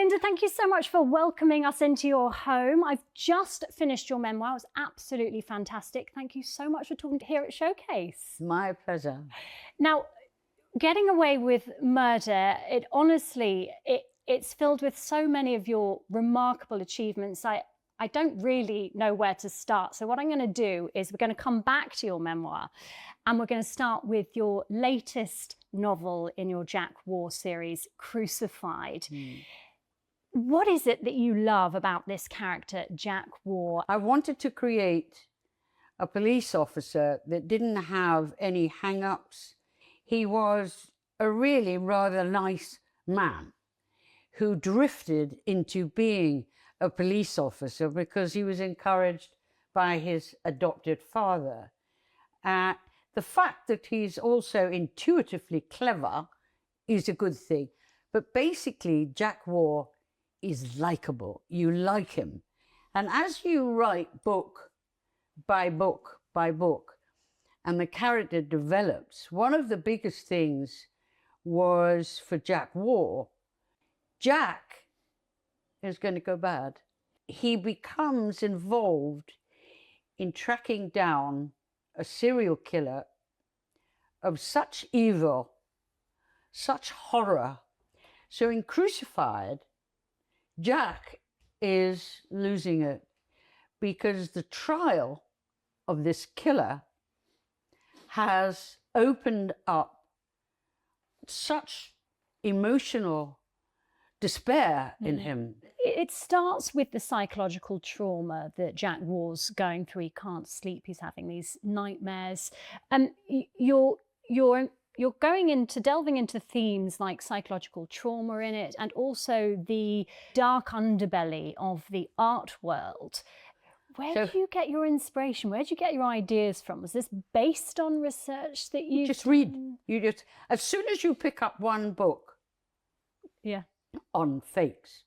Lynda, thank you so much for welcoming us into your home. I've just finished your memoir. It was absolutely fantastic. Thank you so much for talking here at Showcase. My pleasure. Now, getting away with murder, it honestly, it's filled with so many of your remarkable achievements. I don't really know where to start. So what I'm going to do is we're going to come back to your memoir, and we're going to start with your latest novel in your Jack Warr series, Crucified. What is it that you love about this character, Jack Warr? I wanted to create a police officer that didn't have any hang-ups. He was a really rather nice man who drifted into being a police officer because he was encouraged by his adopted father. The fact that he's also intuitively clever is a good thing. But basically, Jack Warr is likable. You like him. And as you write book by book by book, and the character develops, one of the biggest things was for Jack Warr, Jack is going to go bad. He becomes involved in tracking down a serial killer of such evil, such horror. So in Crucified, Jack is losing it because the trial of this killer has opened up such emotional despair in him. It starts with the psychological trauma that Jack Warr's going through. He can't sleep. He's having these nightmares. You're delving into themes like psychological trauma in it, and also the dark underbelly of the art world. Where do you get your inspiration? Where do you get your ideas from? Was this based on research that you just read? As soon as you pick up one book, on fakes,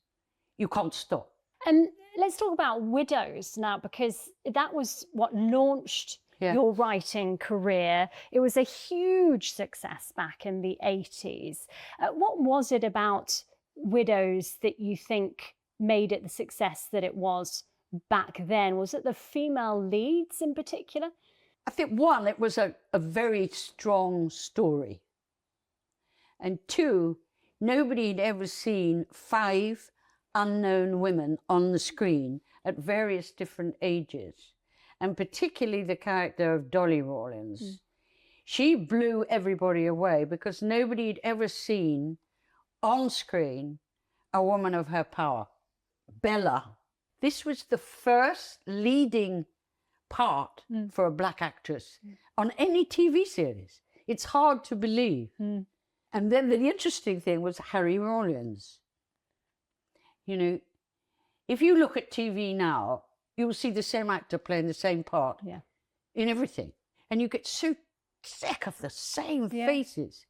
you can't stop. And let's talk about Widows now, because that was what launched your writing career. It was a huge success back in the 80s. What was it about Widows that you think made it the success that it was back then? Was it the female leads in particular? I think one, it was a very strong story. And two, nobody had ever seen 5 unknown women on the screen at various different ages. And particularly the character of Dolly Rawlins. She blew everybody away because nobody had ever seen on screen a woman of her power. Bella. This was the first leading part for a black actress on any TV series. It's hard to believe. And then the interesting thing was Harry Rawlins. You know, if you look at TV now, you will see the same actor playing the same part in everything. And you get so sick of the same faces.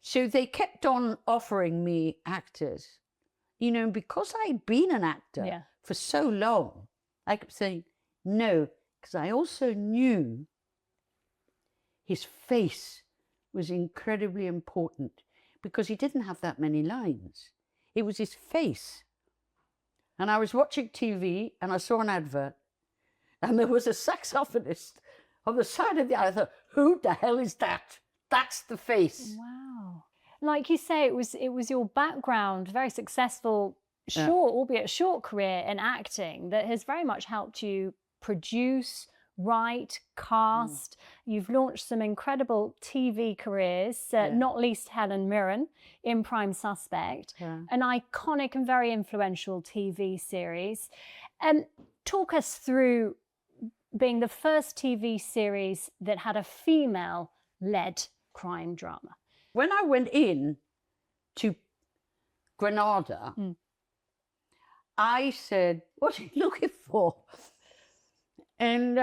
So they kept on offering me actors. You know, because I'd been an actor for so long, I kept saying no, because I also knew his face was incredibly important, because he didn't have that many lines. It was his face. And I was watching TV and I saw an advert and there was a saxophonist on the side of the aisle. I thought, who the hell is that? That's the face. Wow. Like you say, it was your background, very successful, short, albeit short career in acting that has very much helped you produce, write, cast. You've launched some incredible TV careers, not least Helen Mirren in Prime Suspect, an iconic and very influential TV series. Talk us through being the first TV series that had a female-led crime drama. When I went in to Granada, I said, what are you looking for? And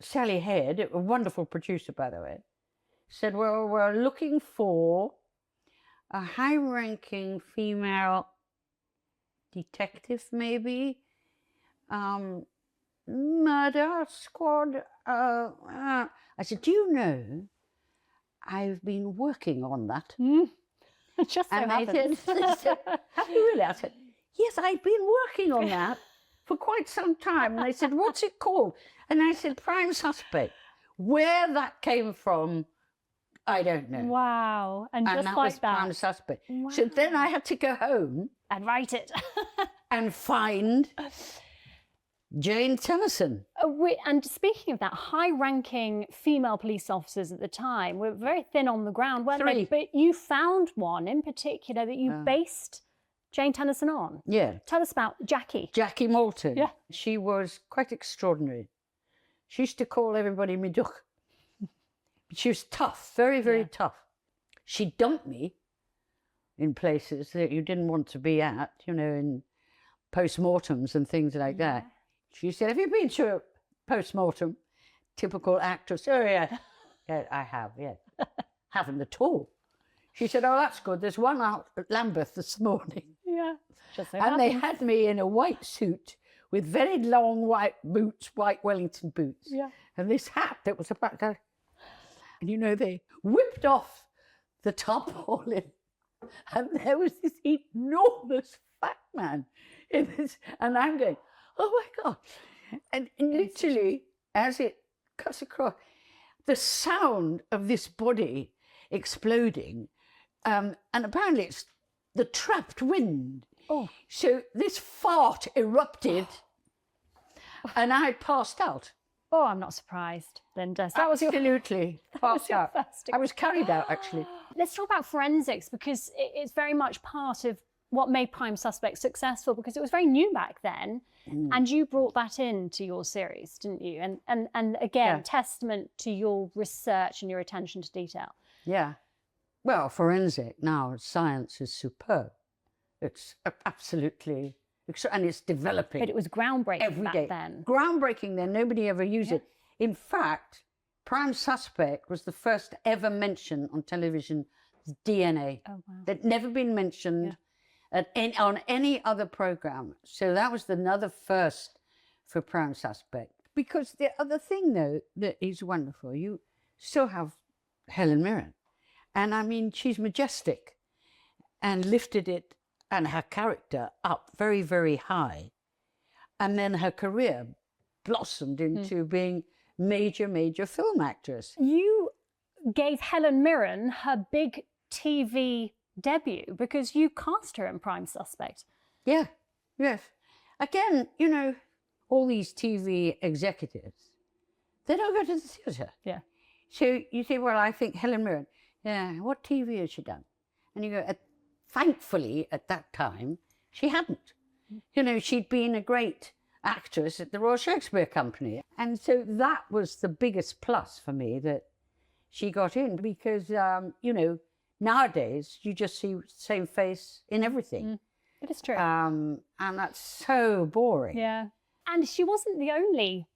Sally Head, a wonderful producer, by the way, said, well, we're looking for a high-ranking female detective, maybe, murder squad. I said, do you know, I've been working on that. Just so And they happens. said, have you really? I said, yes, I've been working on that for quite some time. And they said, what's it called? And I said, Prime Suspect. Where that came from, I don't know. Wow. And just that like was that. Prime Suspect. Wow. So then I had to go home And write it. and find Jane Tennison. And speaking of that, high-ranking female police officers at the time were very thin on the ground, weren't they? 3. But you found one in particular that you based Jane Tennison on. Yeah. Tell us about Jackie. Jackie Moulton. Yeah. She was quite extraordinary. She used to call everybody me duck. She was tough, very, very tough. She dumped me in places that you didn't want to be at, you know, in post-mortems and things like that. She said, have you been to a post-mortem? Typical actress. Oh, yeah. Yeah, I have, yeah. Haven't at all. She said, oh, that's good. There's one out at Lambeth this morning. Yeah. Just so And they happens. had me in a white suit with very long white boots, white Wellington boots. Yeah. And this hat that was about to... And, you know, they whipped off the tarpaulin. And there was this enormous fat man in this. And I'm going, oh, my God. And literally, as it cuts across, the sound of this body exploding, and apparently it's the trapped wind. Oh. So this fart erupted, and I passed out. Oh, I'm not surprised, Lynda. So that was your Absolutely passed your out. first I was carried out, actually. Let's talk about forensics, because it's very much part of what made Prime Suspect successful, because it was very new back then. And you brought that into your series, didn't you? And again, testament to your research and your attention to detail. Yeah. Well, forensic now, science is superb. It's absolutely, and it's developing. But it was groundbreaking every back day. then. Groundbreaking then, nobody ever used it. In fact, Prime Suspect was the first ever mention on television, DNA. Oh, wow. That'd never been mentioned on any other program. So that was another first for Prime Suspect. Because the other thing, though, that is wonderful, you still have Helen Mirren. And I mean, she's majestic and lifted it and her character up very, very high. And then her career blossomed into being major film actress. You gave Helen Mirren her big TV debut because you cast her in Prime Suspect. Yeah, yes. Again, you know, all these TV executives, they don't go to the theatre. Yeah. So you say, well, I think Helen Mirren, yeah, what TV has she done? And you go, thankfully, at that time, she hadn't. You know, she'd been a great actress at the Royal Shakespeare Company. And so that was the biggest plus for me, that she got in, because, you know, nowadays you just see the same face in everything. It is true. And that's so boring. Yeah. And she wasn't the only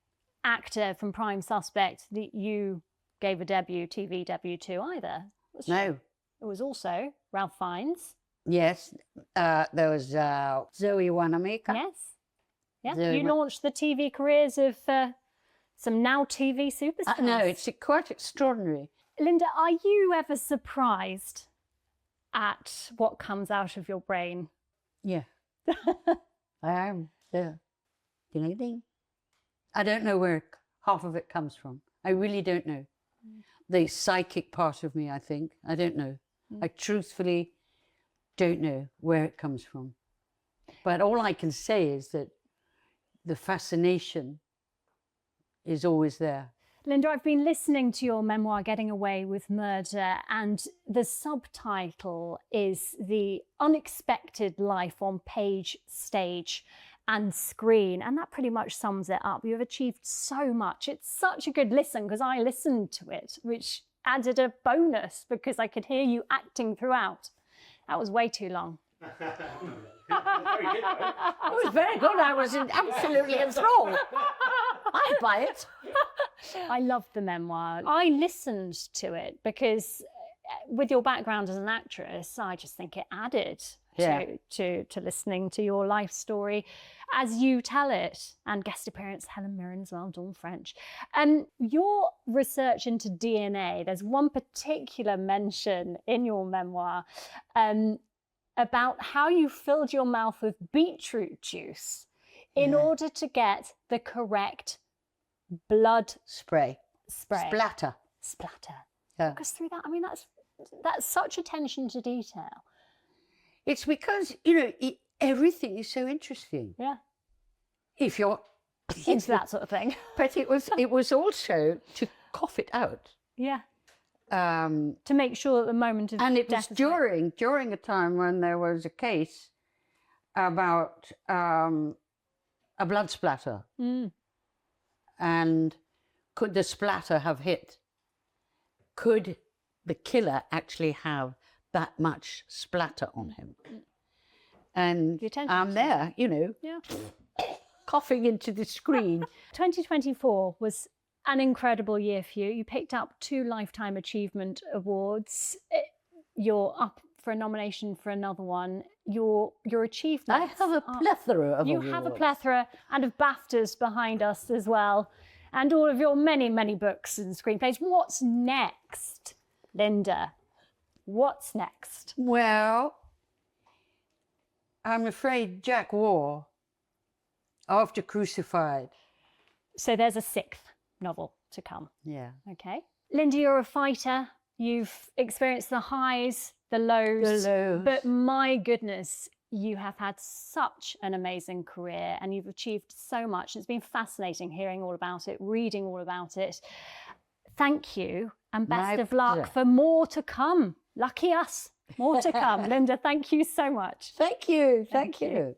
actor from Prime Suspect that you gave a TV debut to either. Was she? No. It was also Ralph Fiennes. Yes. There was Zoe Wanamaker. Yes. Yeah. Zoe You launched the TV careers of some now TV superstars. No, it's quite extraordinary. Lynda, are you ever surprised at what comes out of your brain? Yeah. I am. Yeah. Ding, ding. I don't know where half of it comes from. I really don't know. The psychic part of me, I think. I don't know. I truthfully don't know where it comes from. But all I can say is that the fascination is always there. Lynda, I've been listening to your memoir, Getting Away with Murder, and the subtitle is The Unexpected Life on Page, Stage and Screen. And that pretty much sums it up. You've achieved so much. It's such a good listen, because I listened to it, which added a bonus because I could hear you acting throughout. That was way too long. It was very good. I was absolutely enthralled. I'd buy it. I loved the memoir. I listened to it because with your background as an actress, I just think it added to listening to your life story as you tell it, and guest appearance Helen Mirren as well, Dawn French. Your research into DNA, there's one particular mention in your memoir about how you filled your mouth with beetroot juice in order to get the correct blood spray. Splatter. Yeah. Walk us through that. I mean, that's such attention to detail. It's because, you know, everything is so interesting. Yeah. If you're into that sort of thing. But it was also to cough it out. Yeah. To make sure that the moment of and it death was during a time when there was a case about a blood splatter. And could the splatter have hit? Could the killer actually have that much splatter on him? And I'm there, you know, coughing into the screen. 2024 was an incredible year for you. You picked up 2 Lifetime Achievement Awards. You're up for a nomination for another one. Your achievements. I have a plethora of awards. You have a plethora, and of BAFTAs behind us as well. And all of your many, many books and screenplays. What's next, Lynda? What's next? Well, I'm afraid Jack Warr, after Crucified. So there's a 6th novel to come. Yeah. Okay. Lynda, you're a fighter. You've experienced the highs, the lows. But my goodness, you have had such an amazing career and you've achieved so much. It's been fascinating hearing all about it, reading all about it. Thank you, and best of luck for more to come. Lucky us, more to come. Lynda, thank you so much. Thank you. Thank you.